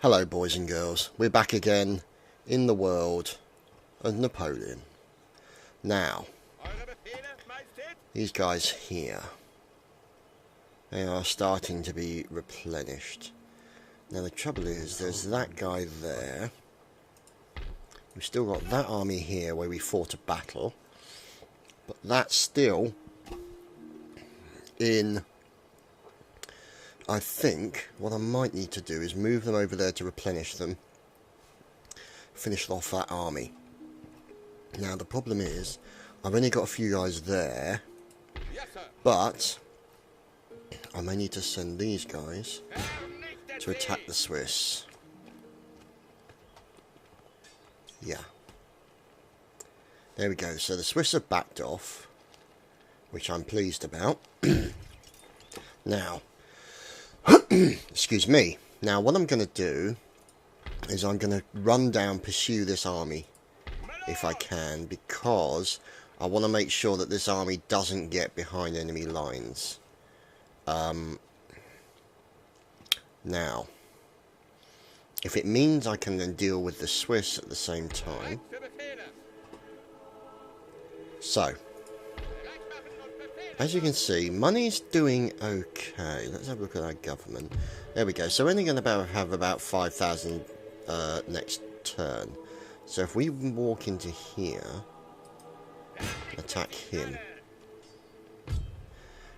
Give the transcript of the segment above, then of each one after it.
Hello boys and girls, we're back again in the world of Napoleon. Now, these guys here, they are starting to be replenished. Now the trouble is, there's that guy there. We've still got that army here where we fought a battle, but that's still in... I think what I might need to do is move them over there to replenish them, finish off that army. Now the problem is, I've only got a few guys there, but I may need to send these guys to attack the Swiss. Yeah. There we go. So the Swiss have backed off, which I'm pleased about. Now, excuse me. Now what I'm going to do is I'm going to run down, pursue this army if I can, because I want to make sure that this army doesn't get behind enemy lines. Now, if it means I can then deal with the Swiss at the same time. So, as you can see, money's doing okay. Let's have a look at our government. There we go. So we're only going to have about 5,000 next turn. So if we walk into here, attack him.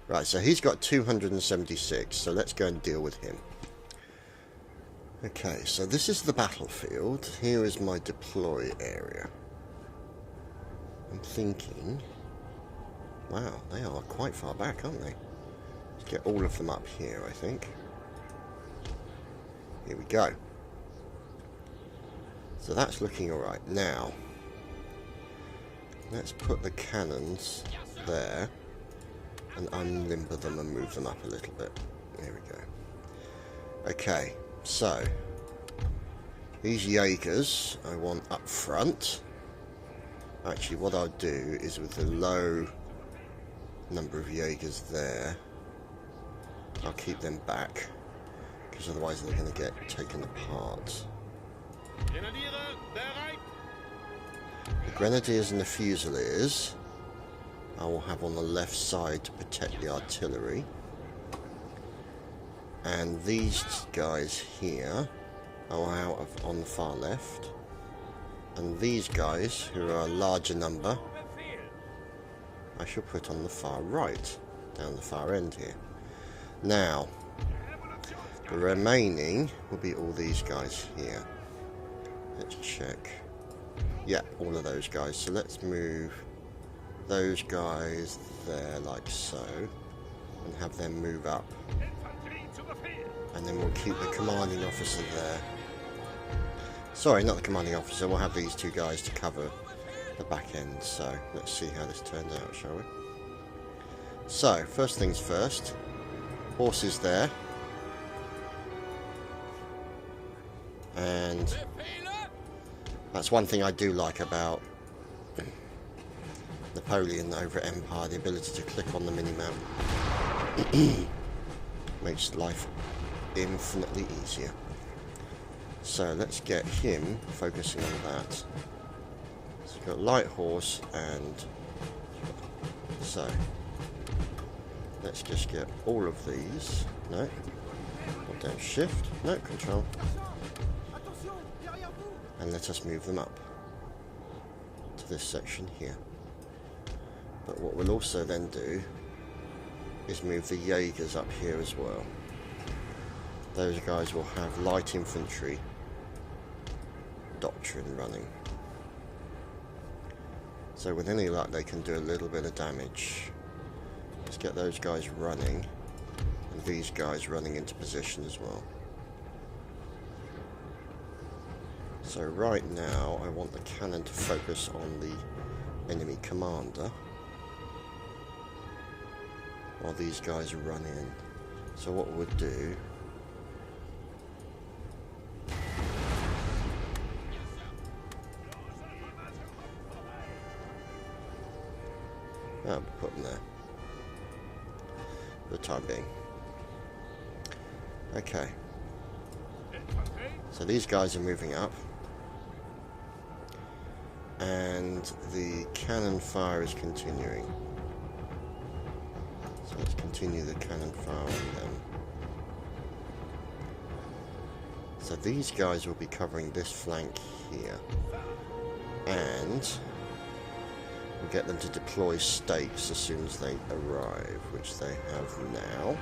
Right, so he's got 276. So let's go and deal with him. Okay, so this is the battlefield. Here is my deploy area. I'm thinking... Wow, they are quite far back, aren't they? Let's get all of them up here, I think. Here we go. So that's looking alright. Now, let's put the cannons there and unlimber them and move them up a little bit. There we go. Okay, so these Jaegers I want up front. Actually, what I'll do is with the low number of Jaegers there, I'll keep them back, because otherwise they're going to get taken apart. The Grenadiers and the Fusiliers I will have on the left side to protect the artillery, and these guys here I will have on the far left, and these guys, who are a larger number, I shall put on the far right, down the far end here. Now, the remaining will be all these guys here. Let's check. Yeah, all of those guys. So let's move those guys there like so, and have them move up. And then we'll keep the commanding officer there. Sorry, not the commanding officer. We'll have these two guys to cover the back end. So let's see how this turns out, shall we? So first things first, horses there, and that's one thing I do like about Napoleon over at Empire, the ability to click on the minimap. Makes life infinitely easier. So let's get him focusing on that. So we've got light horse, and so let's just get all of these. No, hold down shift. No, control. And let us move them up to this section here. But what we'll also then do is move the Jaegers up here as well. Those guys will have light infantry doctrine running. So with any luck they can do a little bit of damage. Let's get those guys running, and these guys running into position as well. So right now I want the cannon to focus on the enemy commander while these guys run in. So what we'll do, I'll put them there for the time being. Okay. So these guys are moving up. And the cannon fire is continuing. So let's continue the cannon fire on them. So these guys will be covering this flank here. And we'll get them to deploy stakes as soon as they arrive, which they have now.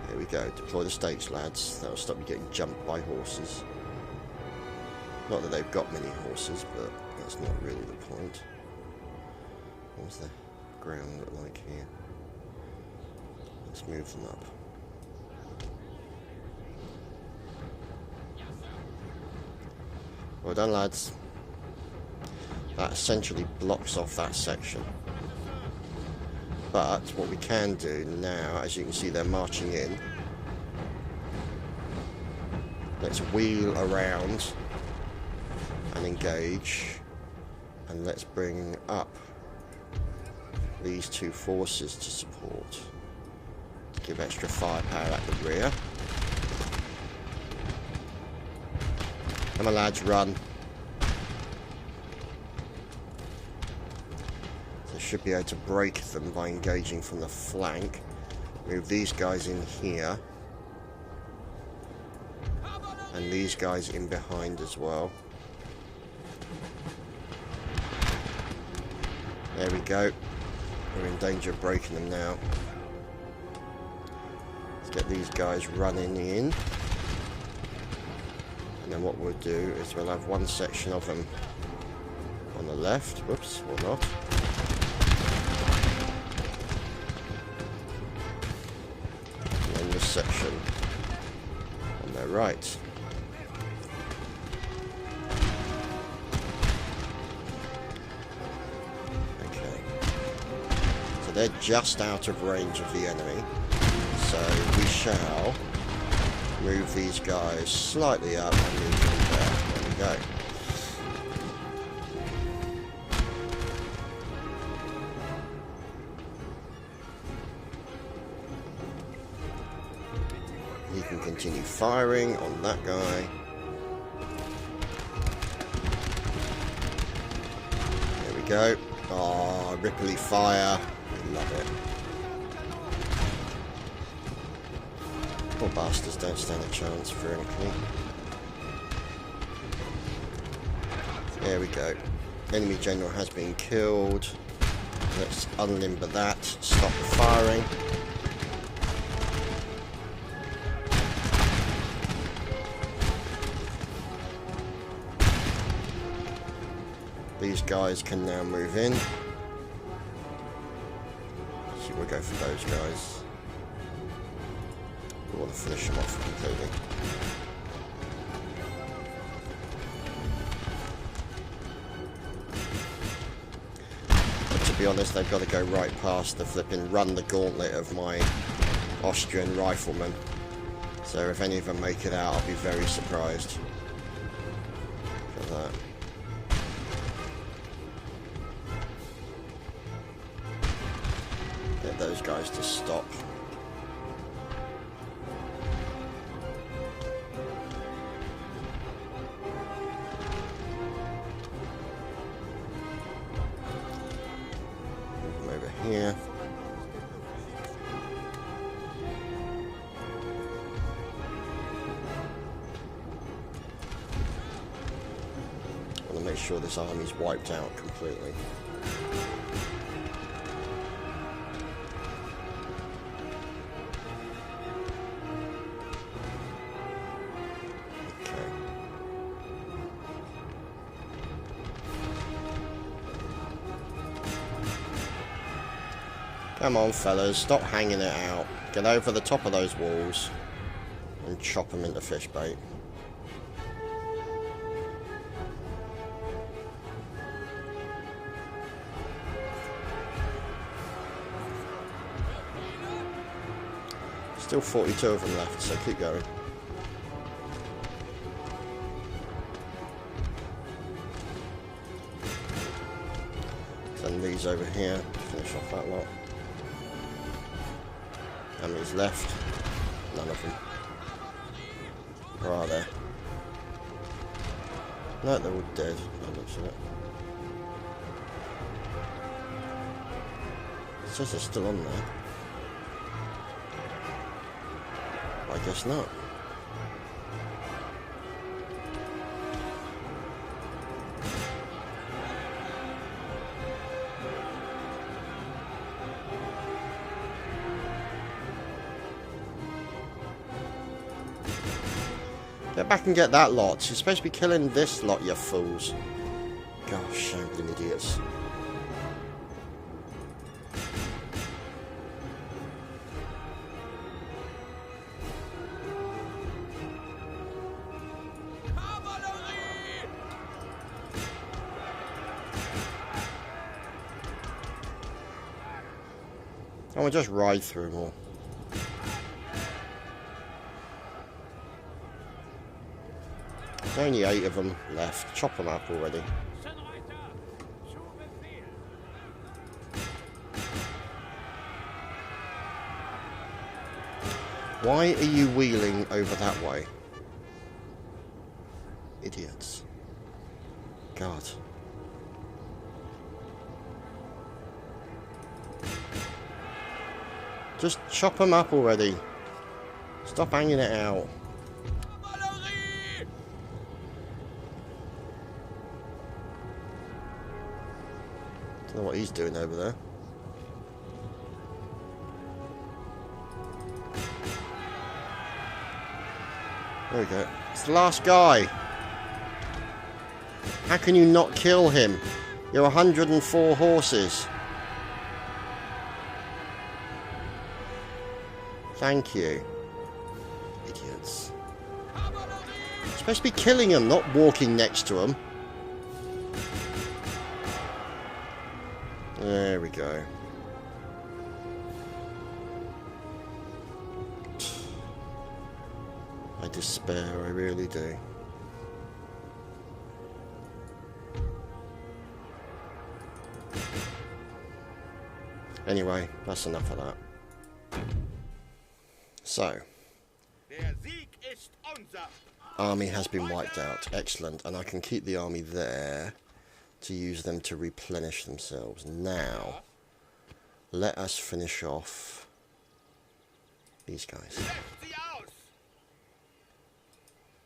Here we go. Deploy the stakes, lads. That'll stop you getting jumped by horses. Not that they've got many horses, but that's not really the point. What does the ground look like here? Let's move them up. Well done, lads. That essentially blocks off that section. But what we can do now, as you can see, they're marching in. Let's wheel around and engage, and let's bring up these two forces to support, to give extra firepower at the rear. Come on, lads, run. So should be able to break them by engaging from the flank. Move these guys in here, and these guys in behind as well. There we go. We're in danger of breaking them now. Let's get these guys running in. And then what we'll do is we'll have one section of them on the left. Whoops, or not. And then this section on their right. They're just out of range of the enemy, so we shall move these guys slightly up and move them there. There we go. You can continue firing on that guy. There we go. Oh, ripply fire. Love it. Poor bastards don't stand a chance for anything. There we go. Enemy general has been killed. Let's unlimber that. Stop the firing. These guys can now move in. We'll go for those guys. We want to finish them off completely. But to be honest, they've got to go right past the flipping run the gauntlet of my Austrian riflemen. So if any of them make it out, I'll be very surprised. Look at that. Get those guys to stop. Move them over here. I want to make sure this army's wiped out completely. Come on, fellas, stop hanging it out. Get over the top of those walls and chop them into fish bait. Still 42 of them left, so keep going. Send these over here, finish off that lot. How many's left? None of them. Or are there? No, they're all dead. That looks at it. It says they're still on there. I guess not. Get back and get that lot. You're supposed to be killing this lot, you fools. Gosh, shambling idiots. I will just ride through them all. There's only 8 of them left. Chop them up already. Why are you wheeling over that way? Idiots. God. Just chop them up already. Stop hanging it out. Don't know what he's doing over there. There we go. It's the last guy. How can you not kill him? You're 104 horses. Thank you. Idiots. You're supposed to be killing him, not walking next to him. There we go. I despair, I really do. Anyway, that's enough of that. So, army has been wiped out. Excellent. And I can keep the army there to use them to replenish themselves. Now, let us finish off these guys.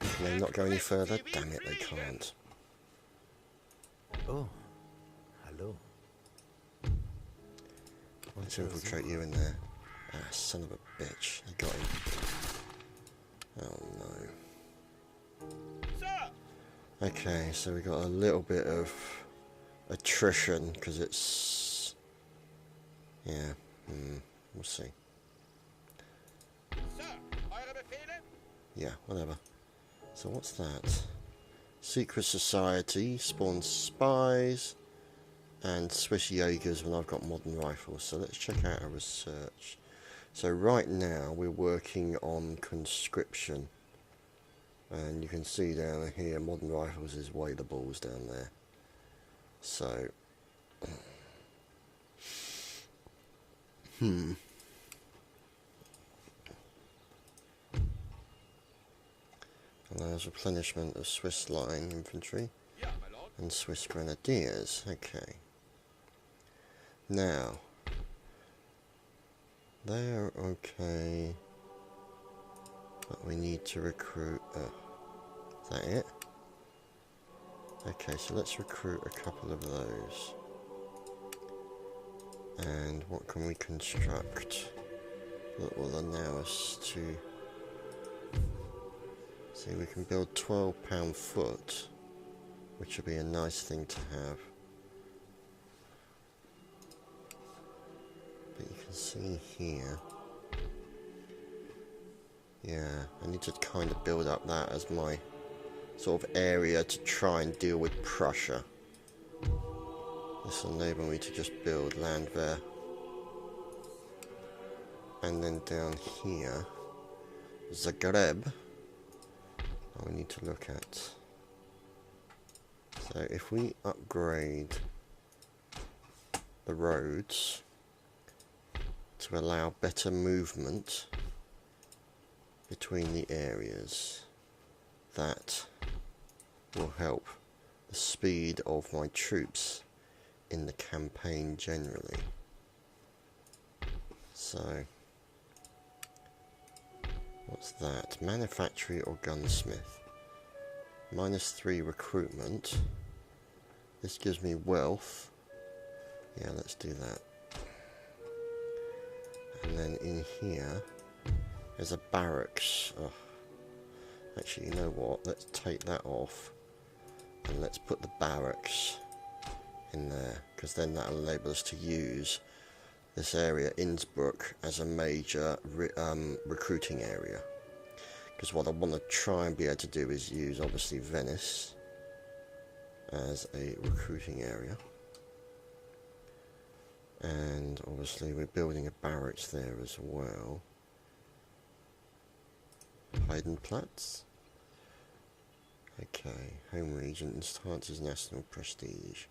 Can they not go any further? Damn it, they can't. Oh, hello. Let's infiltrate you in there. Ah, son of a bitch. They got him. Oh no. Okay, so we got a little bit of attrition because it's... Yeah, we'll see. Yeah, whatever. So what's that? Secret Society spawns spies and Swiss Jaegers when I've got modern rifles. So let's check out our research. So right now we're working on conscription. And you can see down here modern rifles is way the balls down there. So allows replenishment of Swiss line infantry and Swiss grenadiers. Okay. Now they're okay, but we need to recruit. Is that it? Okay, so let's recruit a couple of those. And what can we construct that will allow us to... See, we can build 12-pound foot, which would be a nice thing to have. But you can see here... Yeah, I need to kind of build up that as my sort of area to try and deal with Prussia. This will enable me to just build land there. And then down here, Zagreb, I need to look at. So if we upgrade the roads to allow better movement between the areas. that will help the speed of my troops in the campaign generally. So, what's that? Manufactory or gunsmith? -3 recruitment. This gives me wealth. Yeah, let's do that. And then in here, there's a barracks. Oh. Actually, you know what? Let's take that off. And let's put the barracks in there. Because then that'll enable us to use this area, Innsbruck, as a major recruiting area. Because what I want to try and be able to do is use, obviously, Venice as a recruiting area. And obviously we're building a barracks there as well. Heidenplatz. Okay, home region enhances national prestige.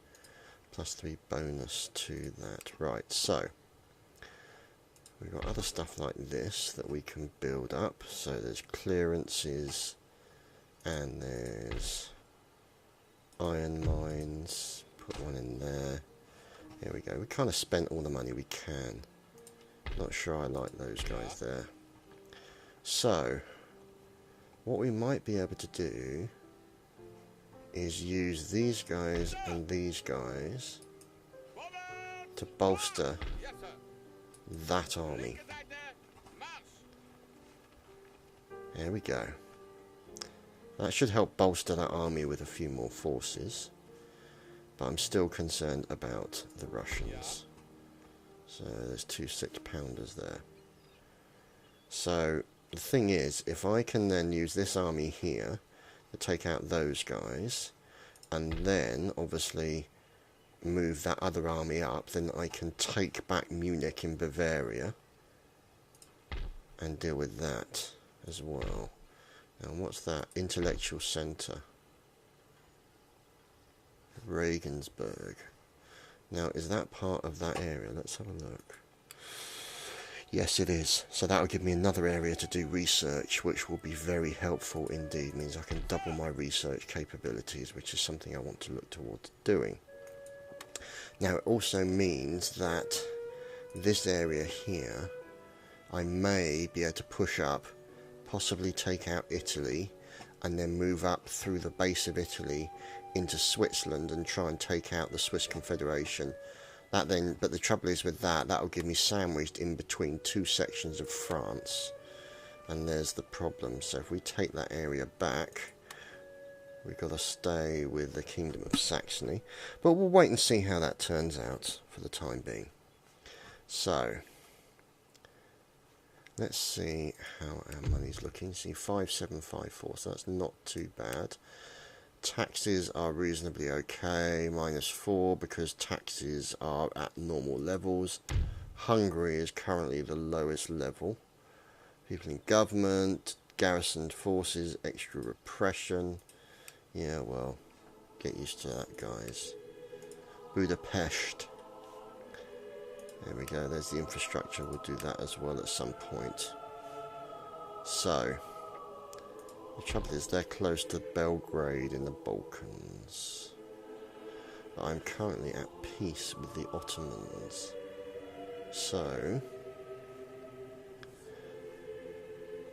+3 bonus to that. Right, so we've got other stuff like this that we can build up. So there's clearances and there's iron mines. Put one in there. Here we go. We kind of spent all the money we can. Not sure I like those guys there. So, what we might be able to do is use these guys and these guys to bolster that army. There we go. That should help bolster that army with a few more forces. But I'm still concerned about the Russians. So there's 2 6-pounders there. So the thing is, if I can then use this army here to take out those guys, and then obviously move that other army up, then I can take back Munich in Bavaria and deal with that as well. Now what's that? Intellectual centre. Regensburg. Now, is that part of that area? Let's have a look. Yes, it is. So that will give me another area to do research, which will be very helpful indeed. Means I can double my research capabilities, which is something I want to look towards doing. Now, it also means that this area here, I may be able to push up, possibly take out Italy, and then move up through the base of Italy into Switzerland and try and take out the Swiss Confederation. That then, but the trouble is with that, that will give me sandwiched in between 2 sections of France, and there's the problem. So if we take that area back, we've got to stay with the Kingdom of Saxony, but we'll wait and see how that turns out for the time being. So let's see how our money's looking. See, 5754, so that's not too bad. Taxes are reasonably okay, -4 because taxes are at normal levels. Hungary is currently the lowest level. People in government, garrisoned forces, extra repression. Yeah, well, get used to that, guys. Budapest. There we go, there's the infrastructure. We'll do that as well at some point. So, the trouble is they're close to Belgrade in the Balkans. But I'm currently at peace with the Ottomans. So,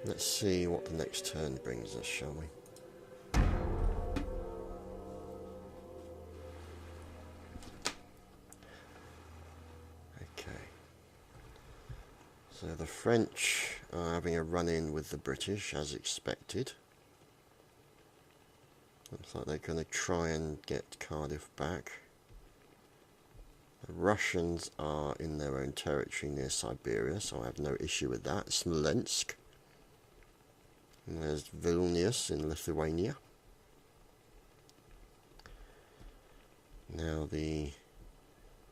let's see what the next turn brings us, shall we? Okay. So the French are having a run-in with the British, as expected. Looks like they're going to try and get Cardiff back. The Russians are in their own territory near Siberia, so I have no issue with that. Smolensk. And there's Vilnius in Lithuania. Now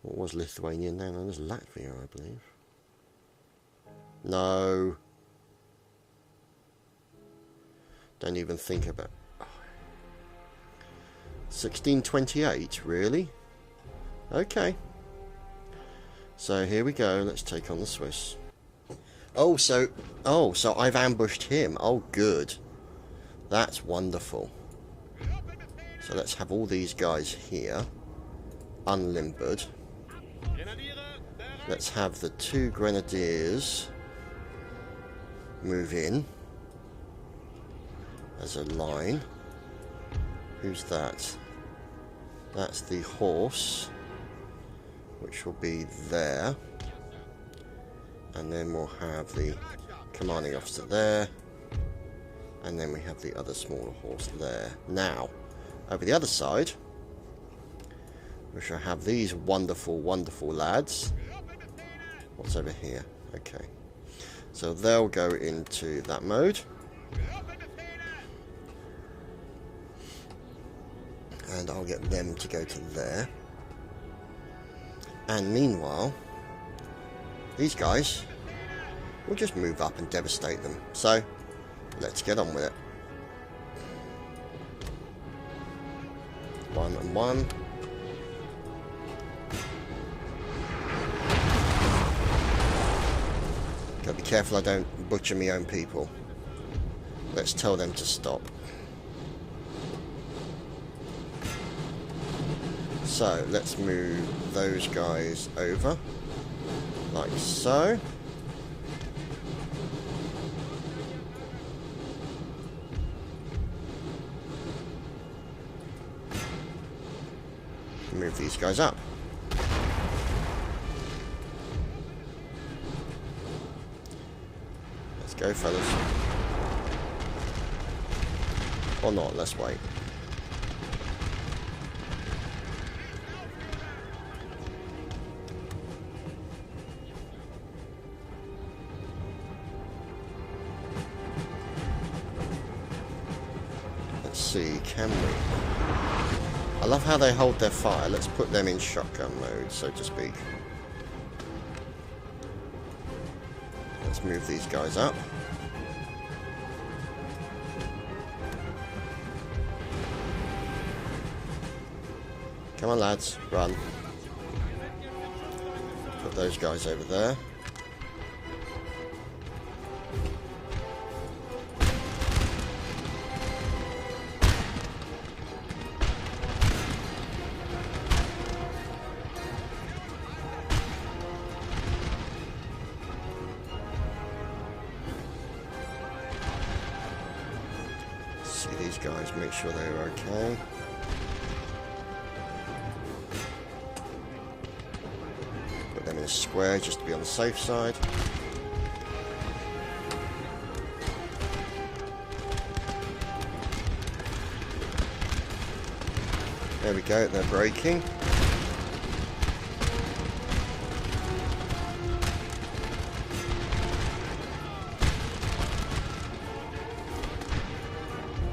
what was Lithuania now known as Latvia, I believe. No. Don't even think about 1628, really? Okay. So here we go, let's take on the Swiss. So I've ambushed him. Oh, good. That's wonderful. So let's have all these guys here unlimbered. Let's have the 2 grenadiers move in as a line. Who's that? That's the horse, which will be there. And then we'll have the commanding officer there. And then we have the other smaller horse there. Now, over the other side, we shall have these wonderful, wonderful lads. What's over here? Okay. So they'll go into that mode. And I'll get them to go to there. And meanwhile, these guys will just move up and devastate them. So, let's get on with it. 1 and 1. Gotta be careful I don't butcher my own people. Let's tell them to stop. So, let's move those guys over. Like so. Move these guys up. Let's go, fellas. Or not, let's wait. Let's see, can we? I love how they hold their fire. Let's put them in shotgun mode, so to speak. Let's move these guys up. Come on, lads, run. Put those guys over there. See these guys, make sure they're okay. Put them in a square just to be on the safe side. There we go, they're breaking.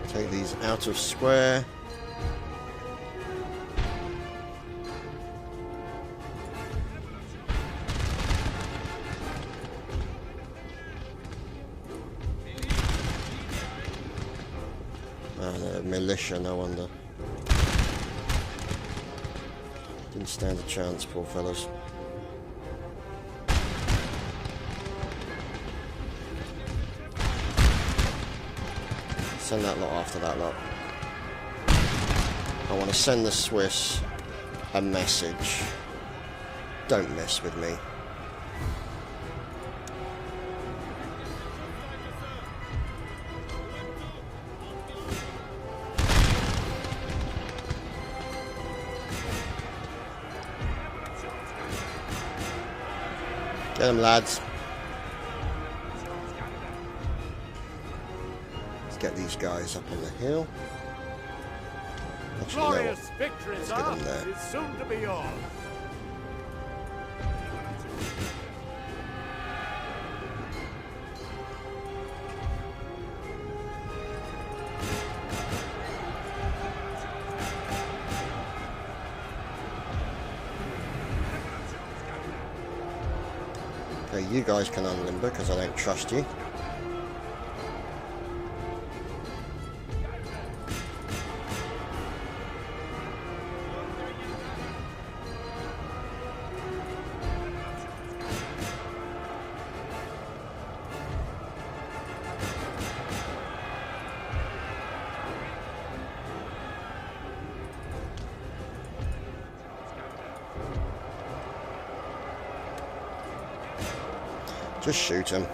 Take these out of square. Militia, no wonder. Didn't stand a chance, poor fellas. Send that lot after that lot. I want to send the Swiss a message. Don't mess with me. Get them, lads. Let's get these guys up on the hill. Actually, Glorious victory, let's get them sir, there. is soon to be yours. Okay, you guys can unlimber because I don't trust you. Just shoot him.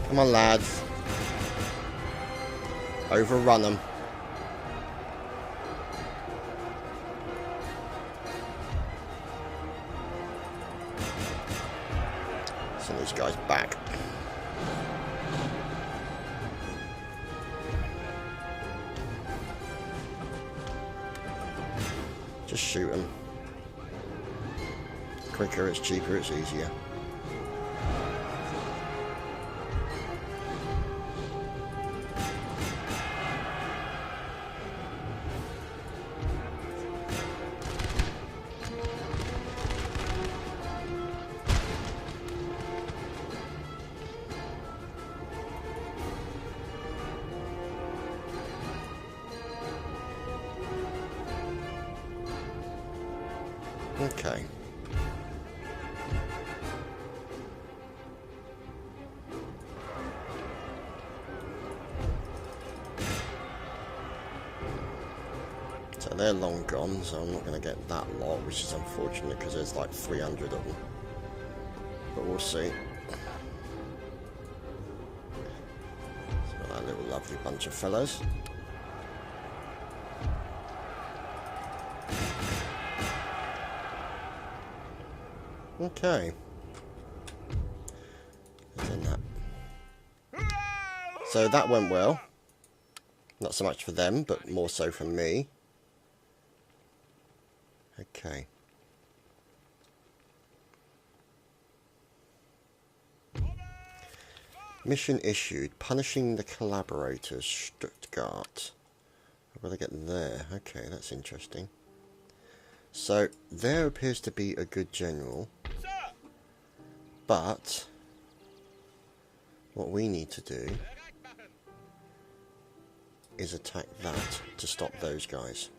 Come on, lads. Overrun them. Send these guys back. Just shoot them. Quicker, it's cheaper, it's easier. Okay. So they're long gone, so I'm not going to get that lot, which is unfortunate because there's like 300 of them. But we'll see. So that little lovely bunch of fellows. Okay. So that went well. Not so much for them, but more so for me. Okay. Mission issued. Punishing the collaborators. Stuttgart. I've got to get there. Okay, that's interesting. So, there appears to be a good general. But what we need to do is attack that to stop those guys.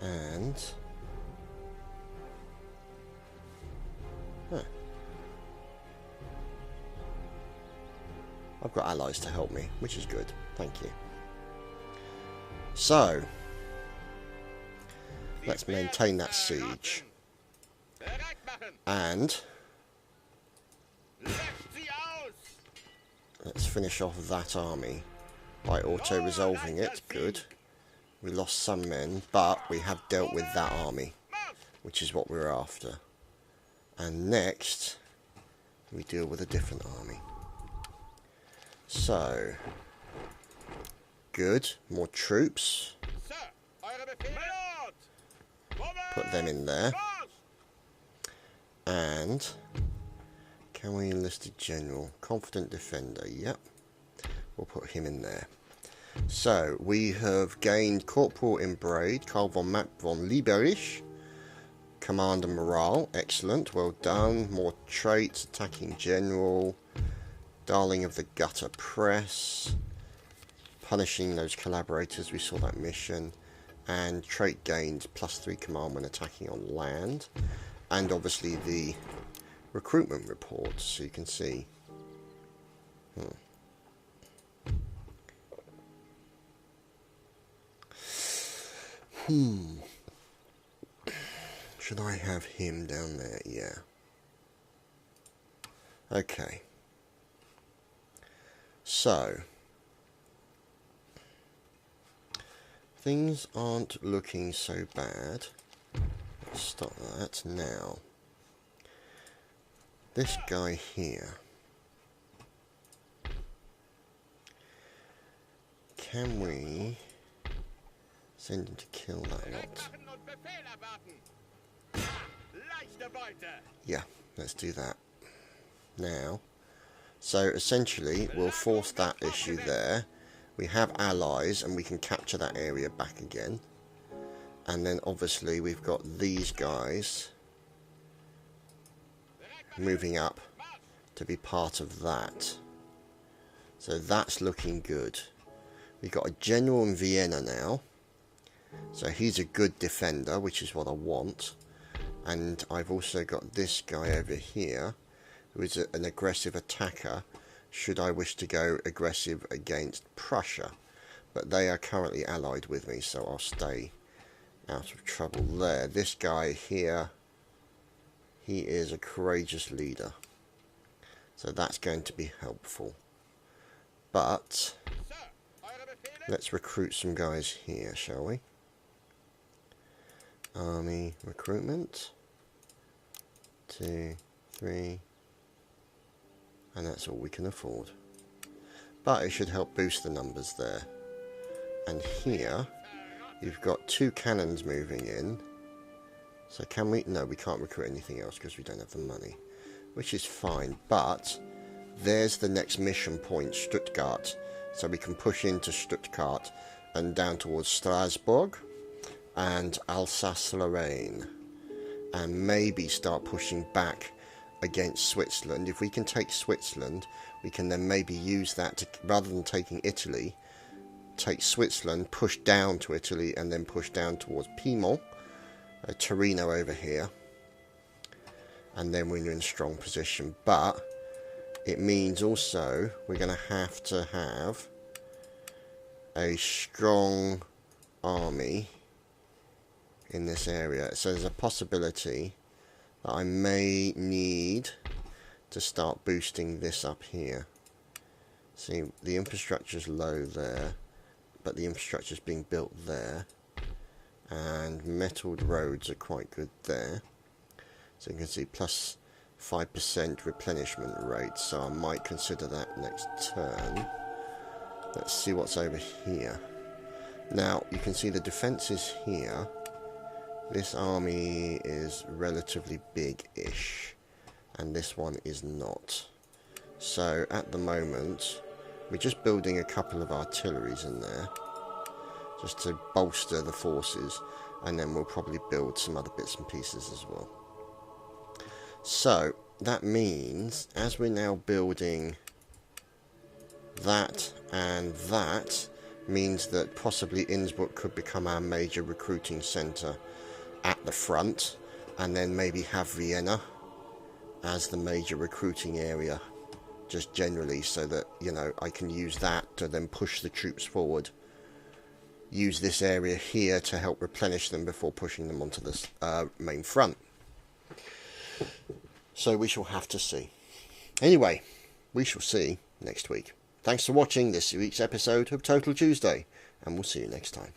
And I've got allies to help me, which is good. Thank you. So let's maintain that siege. And let's finish off that army by auto-resolving it. Good. We lost some men, but we have dealt with that army, which is what we're after. And next, we deal with a different army. So, good. More troops. Put them in there. And can we enlist a general? Confident defender, yep. We'll put him in there. So, we have gained Corporal in Braid, Karl von Mapp von Lieberich, Commander Morale, excellent, well done. More traits, attacking general, Darling of the Gutter Press, punishing those collaborators, we saw that mission, and trait gained +3 command when attacking on land, and obviously the recruitment reports, so you can see. Should I have him down there? Yeah. Okay. So, things aren't looking so bad. Let's stop that now. This guy here. Can we send him to kill that lot? Yeah, let's do that now. So essentially we'll force that issue there. We have allies and we can capture that area back again. And then obviously we've got these guys moving up to be part of that. So that's looking good. We've got a general in Vienna now. So he's a good defender, which is what I want. And I've also got this guy over here, who is an aggressive attacker, should I wish to go aggressive against Prussia. But they are currently allied with me, so I'll stay out of trouble there. This guy here, he is a courageous leader. So that's going to be helpful. But let's recruit some guys here, shall we? Army recruitment. 2, 3. And that's all we can afford. But it should help boost the numbers there. And here, you've got 2 cannons moving in. So can we? No, we can't recruit anything else because we don't have the money. Which is fine, but there's the next mission point, Stuttgart. So we can push into Stuttgart and down towards Strasbourg and Alsace-Lorraine. And maybe start pushing back against Switzerland. If we can take Switzerland, we can then maybe use that to, rather than taking Italy, take Switzerland, push down to Italy, and then push down towards Piedmont, Torino over here. And then we're in a strong position. But it means also we're going to have a strong army in this area. So there's a possibility that I may need to start boosting this up here. See, the infrastructure's low there, but the infrastructure's being built there. And metalled roads are quite good there. So you can see plus 5% replenishment rate, so I might consider that next turn. Let's see what's over here. Now, you can see the defences here. This army is relatively big-ish, and this one is not. So, at the moment, we're just building a couple of artilleries in there, just to bolster the forces, and then we'll probably build some other bits and pieces as well. So, that means, as we're now building that and that, means that possibly Innsbruck could become our major recruiting centre at the front, and then maybe have Vienna as the major recruiting area, just generally, so that, you know, I can use that to then push the troops forward. Use this area here to help replenish them before pushing them onto the main front. So we shall have to see. Anyway, we shall see next week. Thanks for watching this week's episode of Total Tuesday, and we'll see you next time.